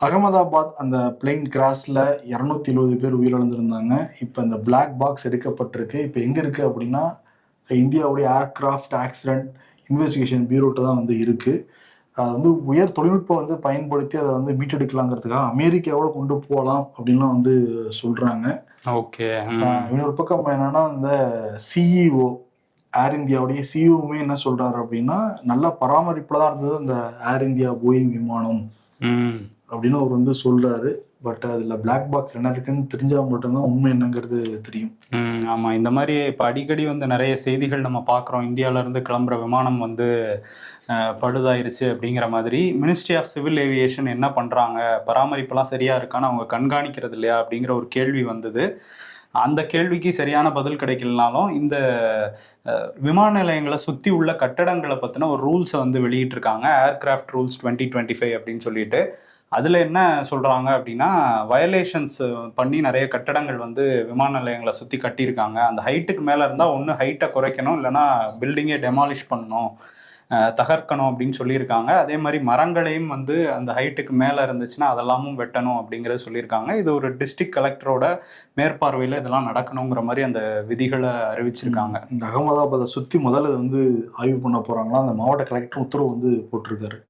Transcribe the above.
அகமதாபாத் அந்த பிளெயின் கிராஷ்ல 220 பேர் உயிரிழந்திருந்தாங்க. இப்போ இந்த பிளாக் பாக்ஸ் எடுக்கப்பட்டிருக்கு. இப்போ எங்க இருக்கு அப்படின்னா இந்தியாவுடைய ஏர்கிராஃப்ட் ஆக்சிடென்ட் இன்வெஸ்டிகேஷன் பியூரோட்ட தான் வந்து இருக்கு. அது வந்து உயர் தொழில்நுட்பம் வந்து பயன்படுத்தி அதை வந்து மீட்டெடுக்கலாங்கிறதுக்காக அமெரிக்காவோட கொண்டு போகலாம் அப்படின்லாம் வந்து சொல்றாங்க. ஓகே. இன்னொரு பக்கம் என்னன்னா இந்த சிஇஓ ஏர் இந்தியாவுடைய சிஇஓவுமே என்ன சொல்றாரு அப்படின்னா நல்ல பராமரிப்புல தான் இருந்தது இந்த ஏர் இந்தியா போயிங் விமானம் அப்படின்னு அவர் வந்து சொல்றாரு. பட் அதுல பிளாக் பாக்ஸ் என்ன இருக்குன்னு தெரிஞ்சா மட்டும்தான் உண்மை என்னங்கிறது தெரியும். ஆமா, இந்த மாதிரி இப்போ அடிக்கடி வந்து நிறைய செய்திகள் நம்ம பார்க்குறோம். இந்தியாவில இருந்து கிளம்புற விமானம் வந்து பழுதாயிருச்சு அப்படிங்கிற மாதிரி. மினிஸ்ட்ரி ஆஃப் சிவில் ஏவியேஷன் என்ன பண்றாங்க, பராமரிப்பெல்லாம் சரியா இருக்கான்னு அவங்க கண்காணிக்கிறது இல்லையா அப்படிங்கிற ஒரு கேள்வி வந்தது. அந்த கேள்விக்கு சரியான பதில் கிடைக்கலனாலும் இந்த விமான நிலையங்களை சுற்றி உள்ள கட்டடங்களை பற்றின ஒரு ரூல்ஸை வந்து வெளியிட்டிருக்காங்க. ஏர்கிராஃப்ட் ரூல்ஸ் 2025 அப்படின்னு சொல்லிட்டு. அதில் என்ன சொல்கிறாங்க அப்படின்னா, வயலேஷன்ஸ் பண்ணி நிறைய கட்டடங்கள் வந்து விமான நிலையங்களை சுற்றி கட்டியிருக்காங்க. அந்த ஹைட்டுக்கு மேலே இருந்தால் ஒன்று ஹைட்டை குறைக்கணும், இல்லைனா பில்டிங்கை டெமாலிஷ் பண்ணணும், தகர்க்கணும் அப்படின்னு சொல்லியிருக்காங்க. அதே மாதிரி மரங்களையும் வந்து அந்த ஹைட்டுக்கு மேலே இருந்துச்சுன்னா அதெல்லாமும் வெட்டணும் அப்படிங்கிறத சொல்லியிருக்காங்க. இது ஒரு டிஸ்ட்ரிக்ட் கலெக்டரோட மேற்பார்வையில் இதெல்லாம் நடக்கணுங்கிற மாதிரி அந்த விதிகளை அறிவிச்சிருக்காங்க. இந்த அகமதாபாத்தை சுற்றி முதல்ல வந்து ஆய்வு பண்ண போகிறாங்களா, அந்த மாவட்ட கலெக்டர் உத்தரவு வந்து போட்டிருக்காரு.